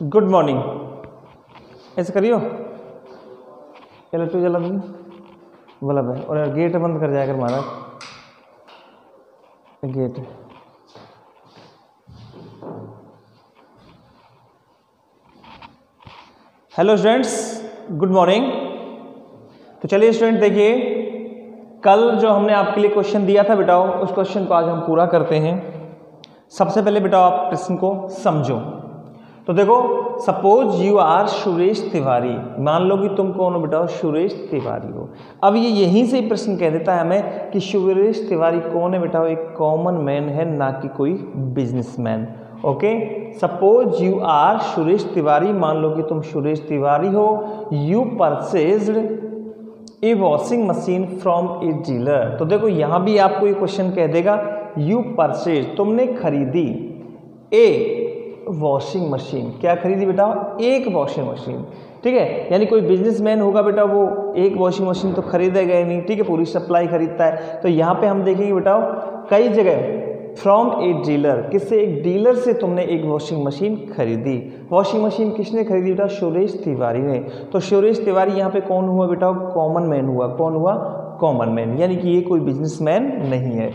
Good morning. ऐसे करियो, electric जला दूँ बल्ब है, और गेट बंद कर जाएगा महाराज। Gate hello students, good morning. तो चलिए स्टूडेंट, देखिए कल जो हमने आपके लिए क्वेश्चन दिया था बेटाओ, उस क्वेश्चन को आज हम पूरा करते हैं। सबसे पहले बेटाओ आप प्रश्न को समझो। तो देखो, suppose you are Suresh Tiwari. मान लो कि तुम कौन हो बेटाओ? सुरेश तिवारी हो। अब ये यहीं से ही प्रश्न कह देता है हमें कि सुरेश तिवारी कौन है बेटाओ? एक कॉमन मैन है, ना कि कोई businessman. Okay, suppose you are Suresh Tiwari. मान लो कि तुम सुरेश तिवारी हो। You purchased a washing machine from a dealer. तो देखो यहां भी आपको ये क्वेश्चन कह देगा, यू परचेज, तुमने खरीदी ए वॉशिंग मशीन। क्या खरीदी बेटा? एक वॉशिंग मशीन। ठीक है, यानी कोई बिजनेसमैन होगा बेटा, वो एक वॉशिंग मशीन तो खरीदेगा ही नहीं। ठीक है, पूरी सप्लाई खरीदता है। तो यहाँ पे हम देखेंगे बेटा कई जगह फ्रॉम ए डीलर, किससे? एक डीलर से तुमने एक वॉशिंग मशीन खरीदी। वॉशिंग मशीन किसने खरीदी बेटा? सुरेश तिवारी ने। तो सुरेश तिवारी यहाँ पे कौन हुआ बेटा? कॉमन मैन हुआ। कौन हुआ? कॉमन मैन, यानी कि ये कोई बिजनेसमैन नहीं है।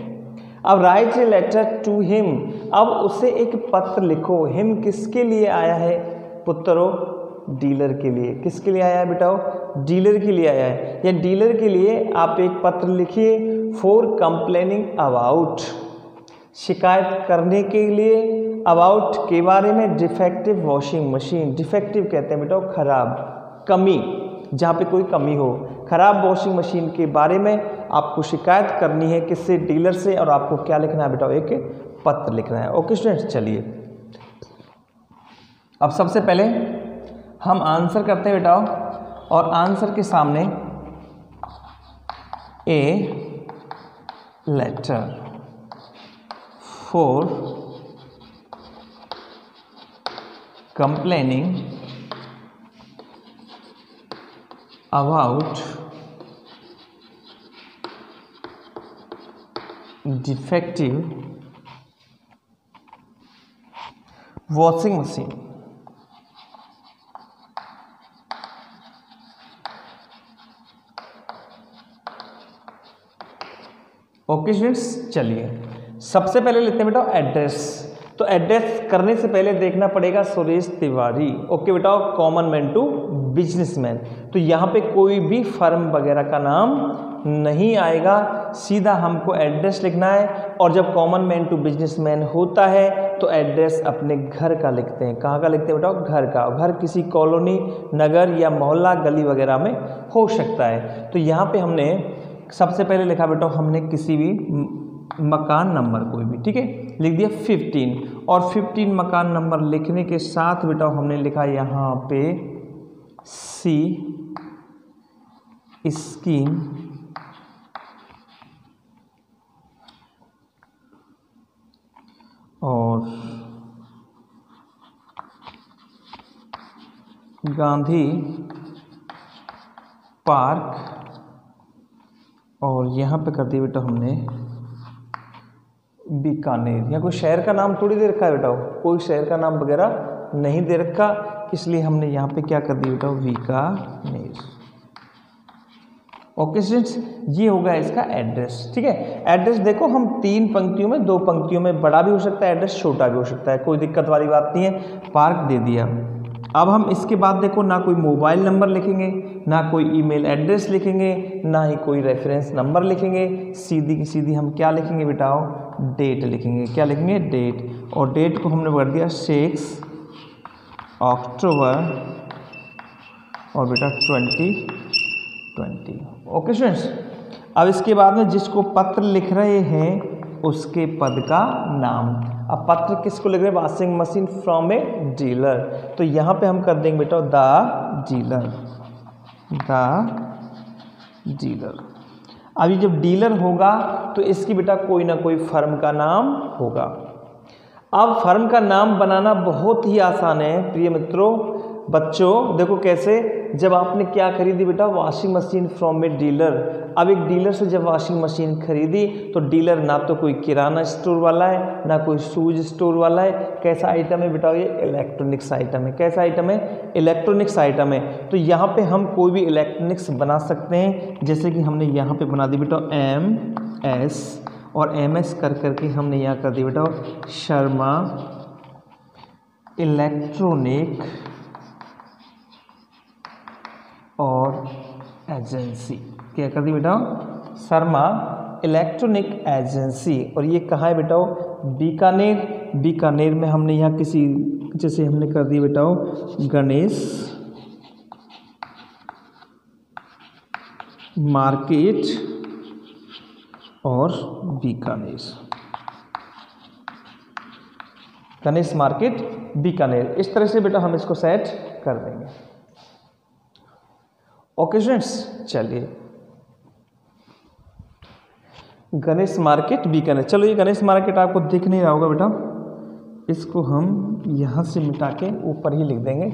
अब write a letter to him. अब उसे एक पत्र लिखो। हिम किसके लिए आया है पुत्रो? डीलर के लिए। किसके लिए आया है बेटाओ? डीलर के लिए आया है। या डीलर के लिए आप एक पत्र लिखिए। फॉर कंप्लेनिंग अबाउट, शिकायत करने के लिए, अबाउट के बारे में, डिफेक्टिव वॉशिंग मशीन। डिफेक्टिव कहते हैं बेटाओ खराब, कमी, जहाँ पे कोई कमी हो। खराब वॉशिंग मशीन के बारे में आपको शिकायत करनी है। किससे? डीलर से। और आपको क्या लिखना है बेटा? एक पत्र लिखना है। ओके स्टूडेंट्स, चलिए अब सबसे पहले हम आंसर करते हैं बेटा, और आंसर के सामने a letter for complaining about defective washing machine. Okay students, चलिए सबसे पहले लेते हैं बेटा एड्रेस। तो एड्रेस करने से पहले देखना पड़ेगा सुरेश तिवारी। ओके बेटा, कॉमन मैन टू बिजनेसमैन। तो यहाँ पे कोई भी फर्म वगैरह का नाम नहीं आएगा, सीधा हमको एड्रेस लिखना है। और जब कॉमन मैन टू बिजनेसमैन होता है तो एड्रेस अपने घर का लिखते हैं। कहाँ का लिखते हैं बेटा? घर का। घर किसी कॉलोनी, नगर या मोहल्ला, गली वगैरह में हो सकता है। तो यहाँ पे हमने सबसे पहले लिखा बेटा, हमने किसी भी मकान नंबर कोई भी, ठीक है, लिख दिया 15। और 15 मकान नंबर लिखने के साथ बेटा हमने लिखा यहाँ पे सी स्कीम और गांधी पार्क। और यहाँ पे कर दिया बेटा हमने बीकानेर। या कोई शहर का नाम थोड़ी दे रखा है बेटा, कोई शहर का नाम वगैरह नहीं दे रखा, इसलिए हमने यहाँ पे क्या कर दिया बेटा? बीकानेर। ओके स्टूडेंट्स, ये होगा इसका एड्रेस। ठीक है, एड्रेस देखो हम 3 पंक्तियों में, 2 पंक्तियों में, बड़ा भी हो सकता है एड्रेस, छोटा भी हो सकता है, कोई दिक्कत वाली बात नहीं है। पार्क दे दिया। अब हम इसके बाद देखो ना कोई मोबाइल नंबर लिखेंगे, ना कोई ईमेल एड्रेस लिखेंगे, ना ही कोई रेफरेंस नंबर लिखेंगे। सीधी की सीधी हम क्या लिखेंगे बेटाओ? डेट लिखेंगे। क्या लिखेंगे? डेट। और डेट को हमने कर दिया 6 अक्टूबर और बेटा 2020। ओके स्टूडेंट्स, अब इसके बाद में जिसको पत्र लिख रहे हैं उसके पद का नाम। अब पत्र किसको लिख रहे हैं? Washing machine from a dealer. तो यहाँ पे हम कर देंगे बेटा द डीलर। The dealer. अभी जब डीलर होगा तो इसकी बेटा कोई ना कोई फर्म का नाम होगा। अब फर्म का नाम बनाना बहुत ही आसान है प्रिय मित्रों। बच्चों देखो कैसे, जब आपने क्या खरीदी बेटा, washing machine from a dealer. अब एक डीलर से जब वॉशिंग मशीन खरीदी तो डीलर ना तो कोई किराना स्टोर वाला है ना कोई शूज स्टोर वाला है। कैसा आइटम है बेटा, ये इलेक्ट्रॉनिक्स आइटम है। कैसा आइटम है, इलेक्ट्रॉनिक्स आइटम है। तो यहाँ पे हम कोई भी इलेक्ट्रॉनिक्स बना सकते हैं, जैसे कि हमने यहाँ पे बना दी बेटा MS और MS कर करके हमने यहाँ कर दी बेटा शर्मा इलेक्ट्रॉनिक और एजेंसी। क्या कर दी बेटा, शर्मा इलेक्ट्रॉनिक एजेंसी। और ये कहाँ है बेटा, बीकानेर। बीकानेर में हमने यहाँ किसी, जैसे हमने कर दी बेटा गणेश मार्केट और बीकानेर, गणेश मार्केट बीकानेर। इस तरह से बेटा हम इसको सेट कर देंगे। ओके स्टूडेंट्स, चलिए गणेश मार्केट बीकानेर। चलो ये गणेश मार्केट आपको दिख नहीं रहा होगा बेटा, इसको हम यहाँ से मिटा के ऊपर ही लिख देंगे।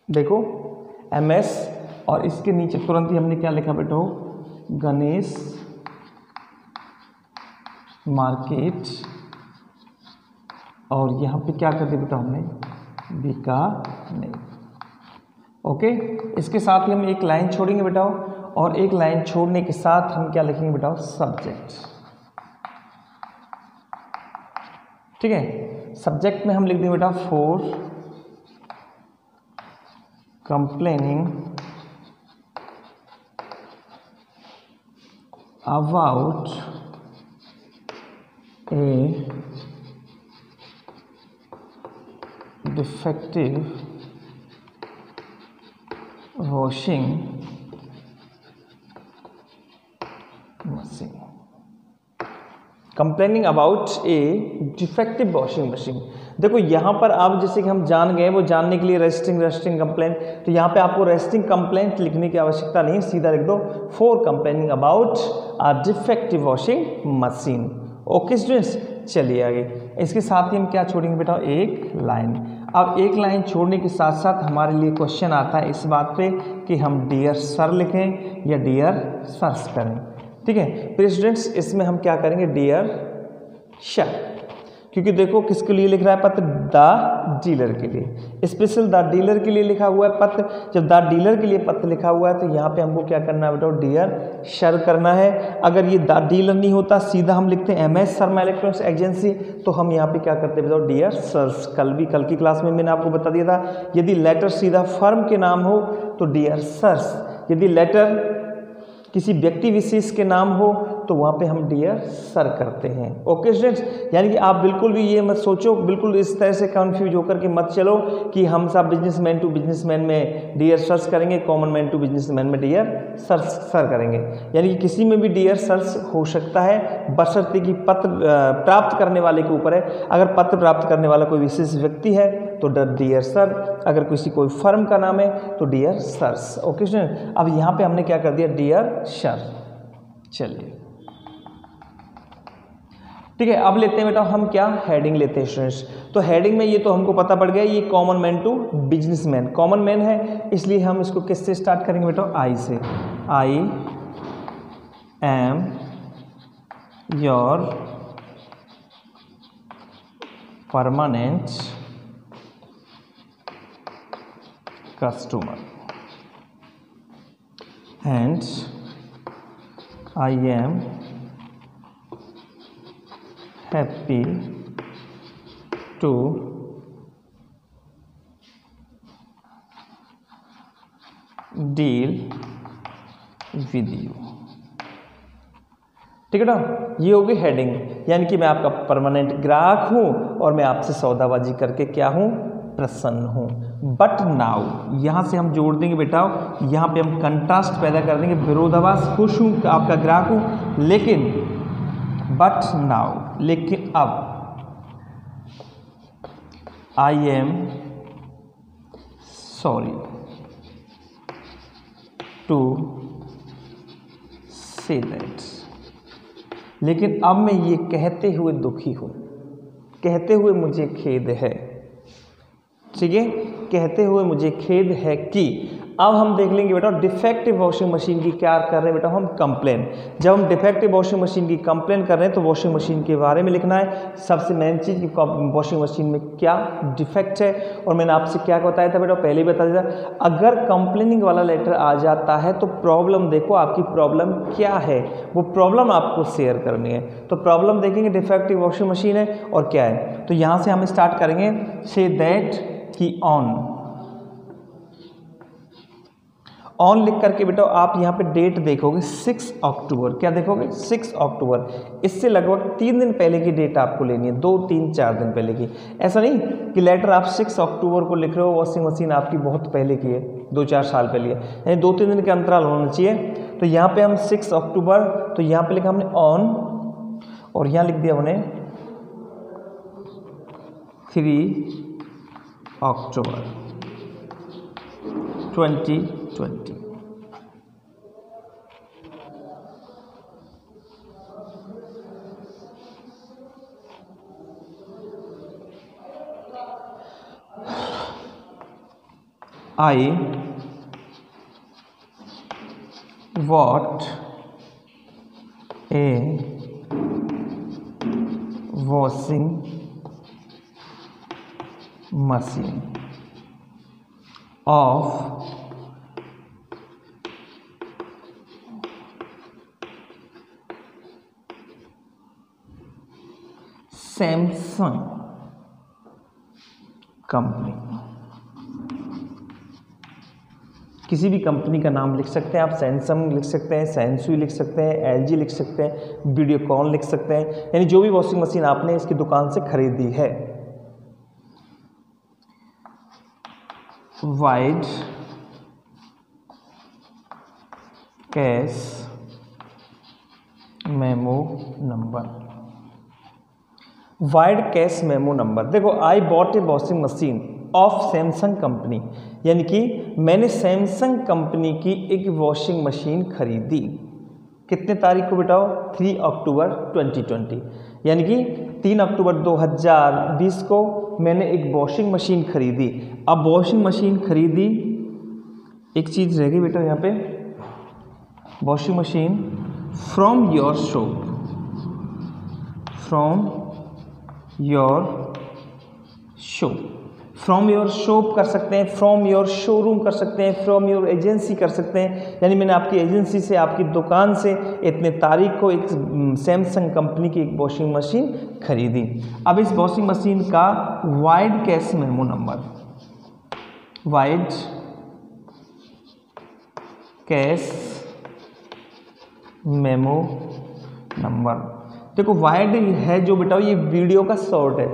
देखो MS और इसके नीचे तुरंत ही हमने क्या लिखा बेटा, गणेश मार्केट और यहाँ पे क्या कर दिया बेटा हमने, बीकानेर। ओके, इसके साथ ही हम एक लाइन छोड़ेंगे बेटा, और एक लाइन छोड़ने के साथ हम क्या लिखेंगे बेटा, सब्जेक्ट। ठीक है, सब्जेक्ट में हम लिख देंगे बेटा for complaining about a defective washing machine। Complaining about A defective washing machine. देखो यहाँ पर आप जैसे कि हम जान गए, वो जानने के लिए रेजिस्टिंग कंप्लेंट, तो यहाँ पे आपको रेजिस्टिंग कंप्लेंट लिखने की आवश्यकता नहीं, सीधा लिख दो for complaining about a defective washing machine. Okay students, चलिए आगे। इसके साथ ही हम क्या छोड़ेंगे बेटा, एक लाइन। अब एक लाइन छोड़ने के साथ साथ हमारे लिए क्वेश्चन आता है इस बात पे कि हम डियर सर लिखें या डियर सर्स करें। ठीक है, फिर स्टूडेंट्स इसमें हम क्या करेंगे, डियर सर, क्योंकि देखो किसके लिए लिख रहा है पत्र, द डीलर के लिए, स्पेशल द डीलर के लिए लिखा हुआ है पत्र। जब द डीलर के लिए पत्र लिखा हुआ है तो यहाँ पे हमको क्या करना है बेटा, डियर सर करना है। अगर ये द डीलर नहीं होता, सीधा हम लिखते हैं MS शर्मा इलेक्ट्रॉनिक्स एजेंसी, तो हम यहाँ पे क्या करते हैं बेटा, डियर सर्स। कल की क्लास में मैंने आपको बता दिया था, यदि लेटर सीधा फर्म के नाम हो तो डियर सर्स, यदि लेटर किसी व्यक्ति विशेष के नाम हो तो वहाँ पे हम डियर सर करते हैं। ओके स्टूडेंट्स, यानी कि आप बिल्कुल भी ये मत सोचो, बिल्कुल इस तरह से कंफ्यूज होकर के मत चलो कि हम सब बिजनेसमैन टू बिजनेसमैन में डियर सर्स करेंगे, कॉमन मैन टू बिजनेसमैन में डियर सर करेंगे। यानी कि किसी में भी डियर सर्स हो सकता है, बशर्ते कि पत्र प्राप्त करने वाले के ऊपर है। अगर पत्र प्राप्त करने वाला कोई विशेष व्यक्ति है तो डियर सर, अगर किसी कोई फर्म का नाम है तो डियर सर्स। ओके स्टूडेंट, अब यहाँ पे हमने क्या कर दिया, डियर सर। चलिए ठीक है, अब लेते हैं बेटा हम क्या, हेडिंग लेते हैं स्टूडेंट्स। तो हेडिंग में ये तो हमको पता पड़ गया, ये common man to businessman, common man है, इसलिए हम इसको किससे स्टार्ट करेंगे बेटा, आई से। I am your permanent customer and I am happy to deal with you। ठीक है ना, ये होगी हेडिंग, यानी कि मैं आपका परमानेंट ग्राहक हूं और मैं आपसे सौदाबाजी करके क्या हूं, प्रसन्न हूं। बट नाउ यहां से हम जोड़ देंगे बेटा, यहां पे हम कंट्रास्ट पैदा कर देंगे, विरोधाभास। खुश हूं, आपका ग्राहक हूं, लेकिन बट नाउ, लेकिन अब I am sorry to say that. लेकिन अब मैं ये कहते हुए दुखी हूँ, कहते हुए मुझे खेद है। ठीक है, कहते हुए मुझे खेद है कि, अब हम देख लेंगे बेटा डिफेक्टिव वॉशिंग मशीन की क्या कर रहे हैं बेटा हम कंप्लेन। जब हम डिफेक्टिव वॉशिंग मशीन की कंप्लेन कर रहे हैं तो वॉशिंग मशीन के बारे में लिखना है। सबसे मेन चीज़ कि वॉशिंग मशीन में क्या डिफेक्ट है, और मैंने आपसे क्या बताया था बेटा, पहले ही बता दिया, अगर कंप्लेनिंग वाला लेटर आ जाता है तो प्रॉब्लम देखो आपकी प्रॉब्लम क्या है, वो प्रॉब्लम आपको शेयर करनी है। तो प्रॉब्लम देखेंगे डिफेक्टिव वॉशिंग मशीन है और क्या है। तो यहाँ से हम स्टार्ट करेंगे, से दैट कि ऑन लिख करके बेटा आप यहाँ पे डेट देखोगे 6 अक्टूबर। क्या देखोगे? 6 अक्टूबर। इससे लगभग 3 दिन पहले की डेट आपको लेनी है, 2, 3, 4 दिन पहले की। ऐसा नहीं कि लेटर आप 6 अक्टूबर को लिख रहे हो, वॉशिंग मशीन आपकी बहुत पहले की है, 2-4 साल पहले है, यानी 2-3 दिन के अंतराल होना चाहिए। तो यहाँ पे हम 6 अक्टूबर, तो यहाँ पे लिखा हमने ऑन, और यहाँ लिख दिया हमने 3 अक्टूबर 2020। I bought a washing machine of Samsung company. किसी भी कंपनी का नाम लिख सकते हैं आप, सैमसंग लिख सकते हैं, सैनसुई लिख सकते हैं, एलजी लिख सकते हैं, वीडियोकॉन लिख सकते हैं, यानी जो भी वॉशिंग मशीन आपने इसकी दुकान से खरीदी है। Vide cash memo number, vide cash memo number. देखो, I bought a washing machine of Samsung company, यानी कि मैंने सैमसंग कंपनी की एक वॉशिंग मशीन खरीदी। कितने तारीख को बेटाओ? 3 अक्टूबर 2020, यानी कि 3 अक्टूबर 2020 को मैंने एक वॉशिंग मशीन खरीदी। अब वॉशिंग मशीन खरीदी, एक चीज़ रह गई बेटा यहाँ पे, washing machine from your shop, from your shop, from your shop कर सकते हैं, फ्रॉम योर शोरूम कर सकते हैं, फ्रॉम योर एजेंसी कर सकते हैं, यानी मैंने आपकी एजेंसी से, आपकी दुकान से इतने तारीख को एक सैमसंग कंपनी की एक वॉशिंग मशीन खरीदी। अब इस वॉशिंग मशीन का wide cash memo number, vide cash memo number. देखो, वाइड है जो बेटा ये वीडियो का शॉर्ट है,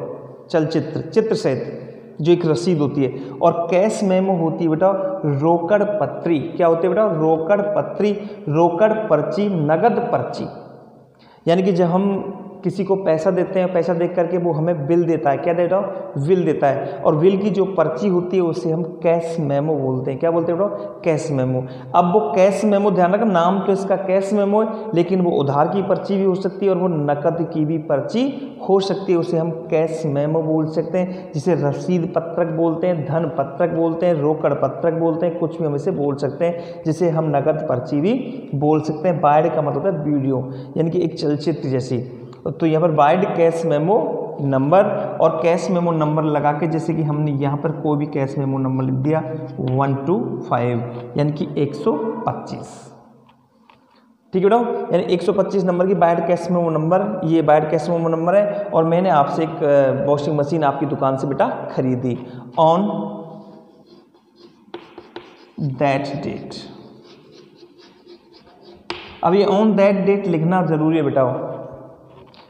चलचित्र, चित्र सहित जो एक रसीद होती है, और कैश मेमो होती है बेटा रोकड़ पत्री। क्या होती है बेटा? रोकड़ पत्री, रोकड़ पर्ची, नगद पर्ची। यानी कि जब हम किसी को पैसा देते हैं, पैसा देख करके वो हमें बिल देता है, क्या देता है? बिल देता है, और बिल की जो पर्ची होती है उसे हम कैश मेमो बोलते हैं। क्या बोलते हैं बेटा? Cash memo. अब वो कैश मेमो, ध्यान रखना, नाम तो इसका कैश मेमो है, लेकिन वो उधार की पर्ची भी हो सकती है और वो नकद की भी पर्ची हो सकती है, उसे हम कैश मेमो बोल सकते हैं, जिसे रसीद पत्रक बोलते हैं, धन पत्रक बोलते हैं, रोकड़ पत्रक बोलते हैं, कुछ भी हम इसे बोल सकते हैं, जिसे हम नकद पर्ची भी बोल सकते हैं। वाइड का मतलब है वीडियो, यानी कि एक चलचित्र जैसी। तो यहाँ पर वाइड कैश मेमो नंबर, और कैश मेमो नंबर लगा के, जैसे कि हमने यहाँ पर कोई भी कैश मेमो नंबर लिख दिया 125, यानी कि 125। ठीक है बेटा, यानी 125 नंबर की वाइड कैश मेमो नंबर, ये वाइड कैश मेमो नंबर है। और मैंने आपसे एक वॉशिंग मशीन आपकी दुकान से बेटा खरीदी ऑन दैट डेट। अब ये ऑन दैट डेट लिखना जरूरी है बेटा।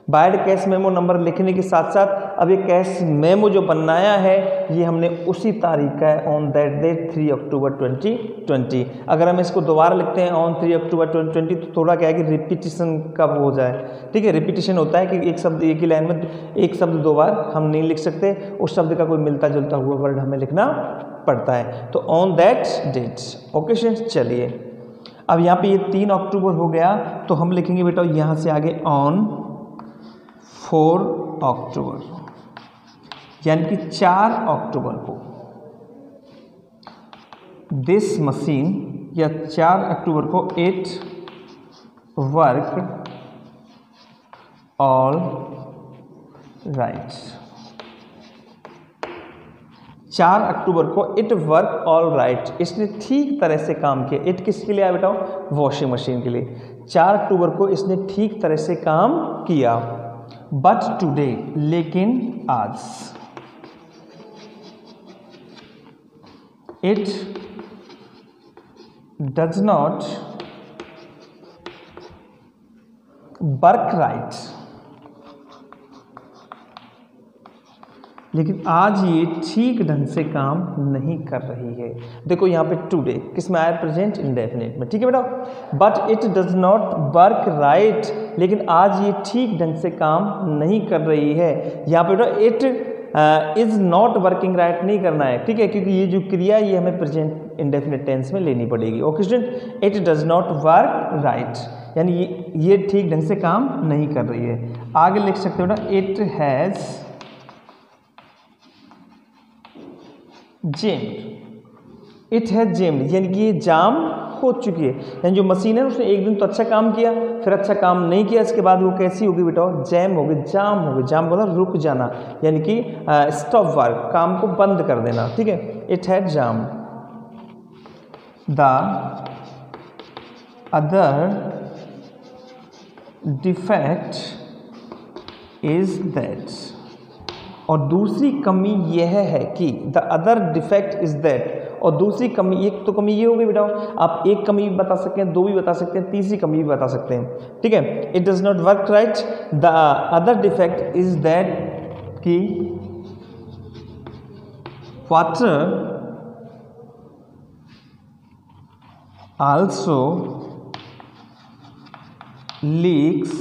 वाइड कैश मेमो नंबर लिखने के साथ साथ अब ये कैश मेमो जो बनाया है ये हमने उसी तारीख का है, ऑन दैट डेट 3 अक्टूबर 2020। अगर हम इसको दोबारा लिखते हैं ऑन 3 अक्टूबर 2020 तो थोड़ा क्या है कि रिपीटिशन कब हो जाए। ठीक है, रिपीटिशन होता है कि एक शब्द एक ही लाइन में एक शब्द 2 बार हम नहीं लिख सकते, उस शब्द का कोई मिलता जुलता हुआ वर्ड हमें लिखना पड़ता है। तो on that date. Okay students, चलिए अब यहाँ पे ये 3 अक्टूबर हो गया तो हम लिखेंगे बेटा यहाँ से आगे ऑन 4 अक्टूबर, यानी कि 4 अक्टूबर को दिस मशीन, या 4 अक्टूबर को इट वर्क ऑल राइट। 4 अक्टूबर को इट वर्क ऑल राइट, इसने ठीक तरह से काम किया। इट किसके लिए आया बेटा? वॉशिंग मशीन के लिए। 4 अक्टूबर को इसने ठीक तरह से काम किया। बट टुडे, लेकिन आज, it does not work right, लेकिन आज ये ठीक ढंग से काम नहीं कर रही है। देखो यहाँ पे टुडे किस में आया? प्रेजेंट इंडेफिनिट में, ठीक है बेटा। But it does not work right, लेकिन आज ये ठीक ढंग से काम नहीं कर रही है। यहाँ पे बेटा it is not working right नहीं करना है, ठीक है, क्योंकि ये जो क्रिया ये हमें प्रेजेंट इंडेफिनिट टेंस में लेनी पड़ेगी। Okay student, it does not work right, यानी ये ठीक ढंग से काम नहीं कर रही है। आगे लिख सकते हो बेटा इट हैज जेम्ड, इट हैज जेम्ड, यानी कि ये जाम हो चुकी है। यानी जो मशीन है उसने एक दिन तो अच्छा काम किया, फिर अच्छा काम नहीं किया, इसके बाद वो कैसी होगी बेटा? जैम होगी, जाम होगी। जाम बोला रुक जाना, यानी कि स्टॉप वर्क, काम को बंद कर देना, ठीक है। It has jam. The other defect is that, और दूसरी कमी यह है कि the other defect is that, और दूसरी कमी, एक तो कमी ये होगी बेटा, आप एक कमी भी बता सकते हैं, दो भी बता सकते हैं, तीसरी कमी भी bता सकते हैं, ठीक है। It does not work right, the other defect is that कि water also leaks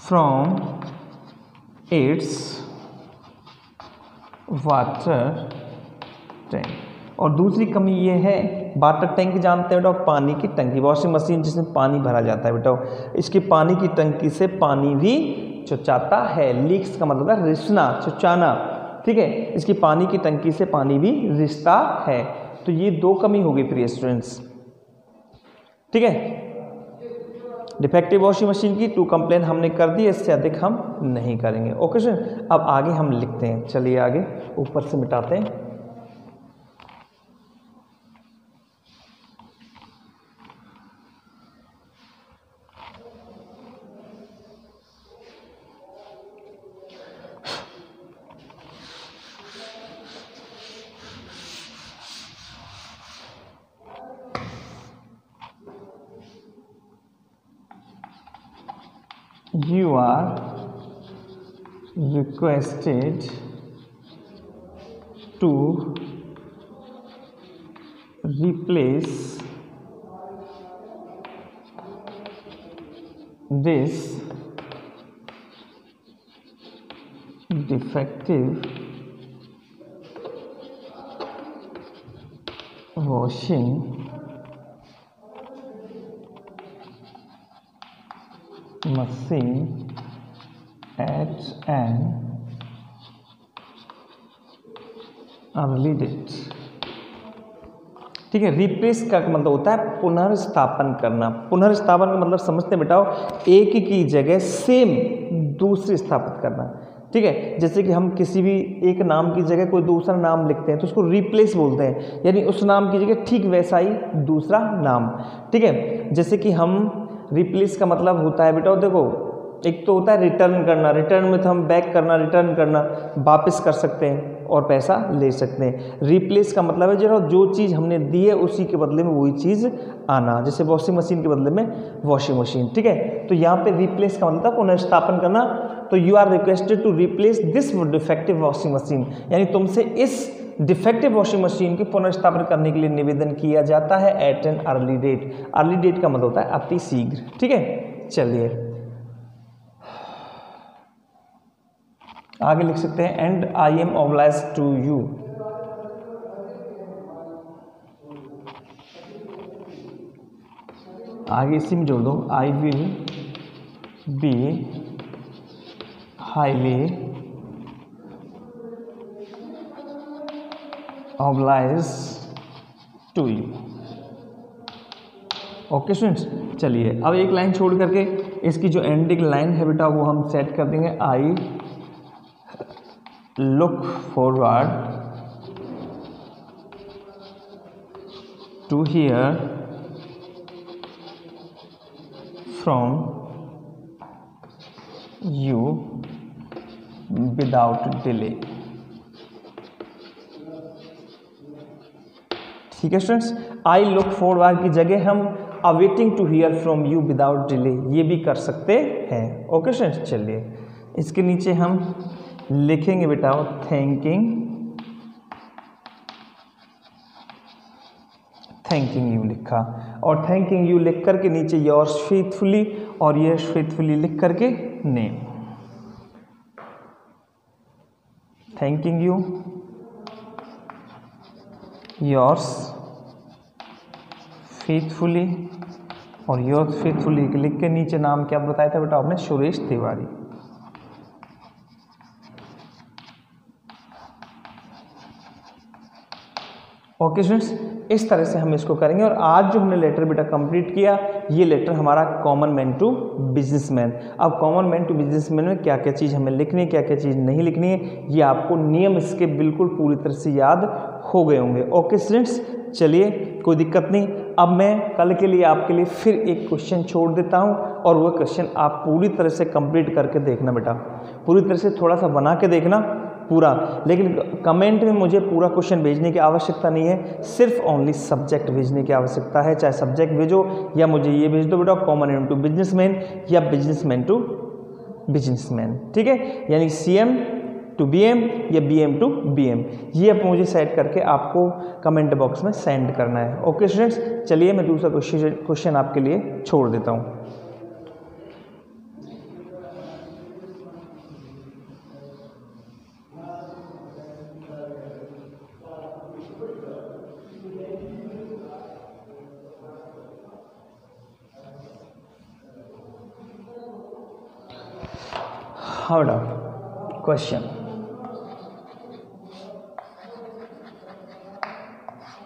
from its water tank, और दूसरी कमी ये है, वाटर टैंक जानते हैं बेटा, पानी की टंकी, वॉशिंग मशीन जिसमें पानी भरा जाता है बेटा, इसकी पानी की टंकी से पानी भी चुचाता है। लीक्स का मतलब है रिसना, चुचाना, ठीक है। इसकी पानी की टंकी से पानी भी रिसता है। तो ये दो कमी होगी प्रिय स्टूडेंट्स, ठीक है। डिफेक्टिव वॉशिंग मशीन की 2 कंप्लेन हमने कर दी, इससे अधिक हम नहीं करेंगे। ओके सर, अब आगे हम लिखते हैं, चलिए आगे ऊपर से मिटाते हैं। You are requested to replace this defective washing machine at an early date, ठीक है। रिप्लेस का मतलब होता है पुनर्स्थापन करना। पुनर्स्थापन का मतलब समझते हैं बेटाओ, एक की जगह सेम दूसरी स्थापित करना, ठीक है। जैसे कि हम किसी भी एक नाम की जगह कोई दूसरा नाम लिखते हैं तो उसको रिप्लेस बोलते हैं, यानी उस नाम की जगह ठीक वैसा ही दूसरा नाम, ठीक है। जैसे कि हम रिप्लेस का मतलब होता है बेटा, देखो एक तो होता है रिटर्न करना, रिटर्न में तो हम बैक करना, रिटर्न करना, वापस कर सकते हैं और पैसा ले सकते हैं। रिप्लेस का मतलब है जो चीज़ हमने दी है उसी के बदले में वही चीज़ आना, जैसे वॉशिंग मशीन के बदले में वॉशिंग मशीन, ठीक है। तो यहाँ पे रिप्लेस का मतलब पुनर्स्थापन करना। तो you are requested to replace this defective washing machine, यानी तुमसे इस डिफेक्टिव वॉशिंग मशीन की पुनर्स्थापन करने के लिए निवेदन किया जाता है at an early date. Early date का मतलब होता है अति शीघ्र, ठीक है। चलिए आगे लिख सकते हैं, and I am obliged to you, आगे इसी में जोड़ दो, I will be highly obliged to you. Okay students, चलिए अब एक लाइन छोड़ करके इसकी जो एंडिंग लाइन है बेटा वो हम सेट कर देंगे, I look forward to hear from you without delay. ठीक है स्टूडेंट्स, आई लुक फॉरवर्ड की जगह हम awaiting to hear from you without delay ये भी कर सकते हैं। ओके स्टूडेंट्स, चलिए इसके नीचे हम लिखेंगे बेटा थैंकिंग यू लिखा, और थैंकिंग यू लिख करके नीचे योर्स फेथफुली और योर्स फेथफुली लिख करके name. Thanking you yours faithfully और योर्स फेथफुली लिख के नीचे नाम क्या बताया था बेटा आपने, सुरेश तिवारी। ओके स्टूडेंट्स, इस तरह से हम इसको करेंगे। और आज जो हमने लेटर बेटा कंप्लीट किया, ये लेटर हमारा कॉमन मैन टू बिजनेसमैन। अब कॉमन मैन टू बिजनेसमैन में क्या क्या चीज़ हमें लिखनी है, क्या क्या चीज़ नहीं लिखनी है, ये आपको नियम इसके बिल्कुल पूरी तरह से याद हो गए होंगे। ओके स्टूडेंट्स, चलिए कोई दिक्कत नहीं। अब मैं कल के लिए आपके लिए फिर एक क्वेश्चन छोड़ देता हूँ, और वो क्वेश्चन आप पूरी तरह से कंप्लीट करके देखना बेटा, पूरी तरह से थोड़ा सा बना के देखना पूरा। लेकिन कमेंट में मुझे पूरा क्वेश्चन भेजने की आवश्यकता नहीं है, सिर्फ ओनली सब्जेक्ट भेजने की आवश्यकता है। चाहे सब्जेक्ट भेजो या मुझे ये भेज दो बेटा, कॉमन मैन टू बिजनेसमैन या बिजनेसमैन टू बिजनेसमैन। ठीक है, यानी CM टू BM या BM टू BM, ये अब मुझे सेट करके आपको कमेंट बॉक्स में सेंड करना है। ओके स्टूडेंट्स, चलिए मैं दूसरा क्वेश्चन आपके लिए छोड़ देता हूँ। हाँ बेटा, क्वेश्चन,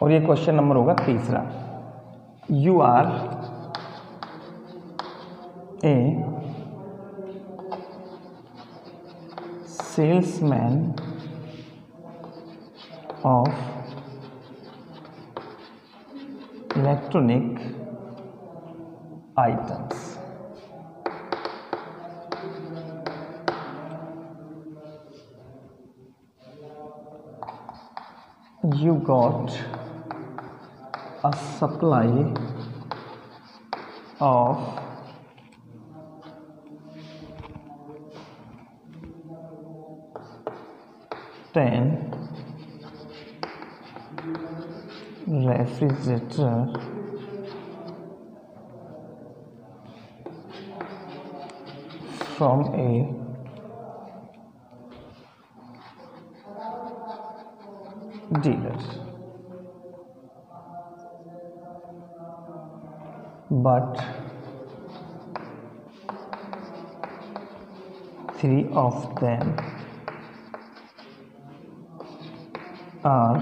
और ये क्वेश्चन नंबर होगा तीसरा। You are a salesman of electronic items. You got a supply of 10 refrigerator from a dealer, but 3 of them are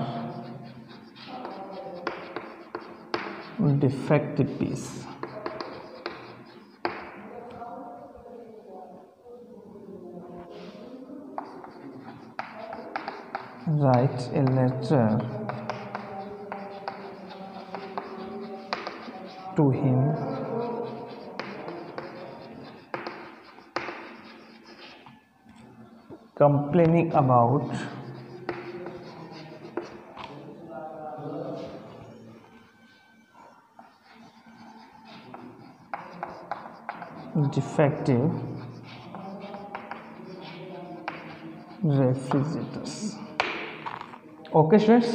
defective piece. Write a letter to him complaining about defective refrigerators। Okay students,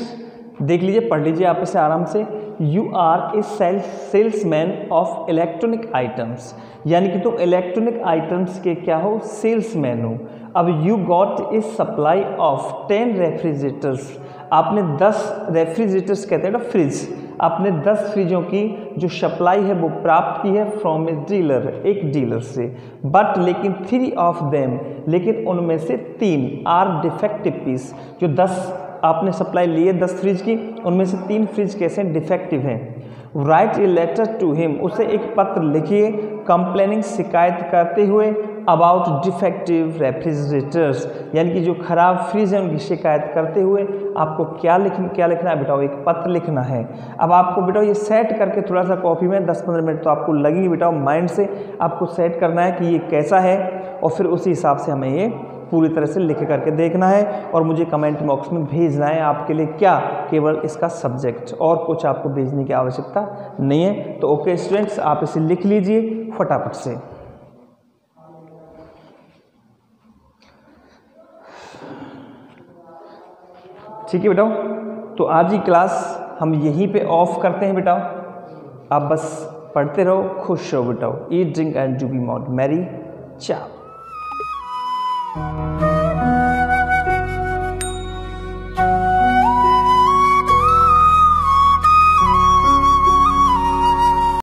देख लीजिए, पढ़ लीजिए आप इसे आराम से। You are a salesman of electronic items, यानी कि तुम इलेक्ट्रॉनिक आइटम्स के क्या हो, सेल्समैन हो। अब you got a supply of 10 refrigerators, आपने 10 रेफ्रिजरेटर्स कहते हैं ना फ्रिज, आपने 10 फ्रिजों की जो सप्लाई है वो प्राप्त की है फ्रॉम ए डीलर, एक डीलर से, बट लेकिन 3 ऑफ देम, लेकिन उनमें से 3 आर डिफेक्टिव पीस, जो 10 आपने सप्लाई ली है 10 फ्रिज की, उनमें से 3 फ्रिज कैसे डिफेक्टिव हैं। Write a letter to him, उसे एक पत्र लिखिए कंप्लेनिंग, शिकायत करते हुए, अबाउट डिफेक्टिव रेफ्रिजरेटर्स, यानी कि जो खराब फ्रिज है उनकी शिकायत करते हुए आपको क्या लिखना है बेटा, एक पत्र लिखना है। अब आपको बेटा ये सेट करके थोड़ा सा कॉपी में 10-15 मिनट तो आपको लगेंगे बेटा, माइंड से आपको सेट करना है कि ये कैसा है, और फिर उसी हिसाब से हमें ये पूरी तरह से लिख करके देखना है और मुझे कमेंट बॉक्स में भेजना है आपके लिए क्या, केवल इसका सब्जेक्ट, और कुछ आपको भेजने की आवश्यकता नहीं है। तो ओके स्टूडेंट्स, आप इसे लिख लीजिए फटाफट से। ठीक है बेटा, तो आज की क्लास हम यहीं पे ऑफ करते हैं बेटा। आप बस पढ़ते रहो, खुश रहो बेटा, eat drink and do be more merry. चाओ।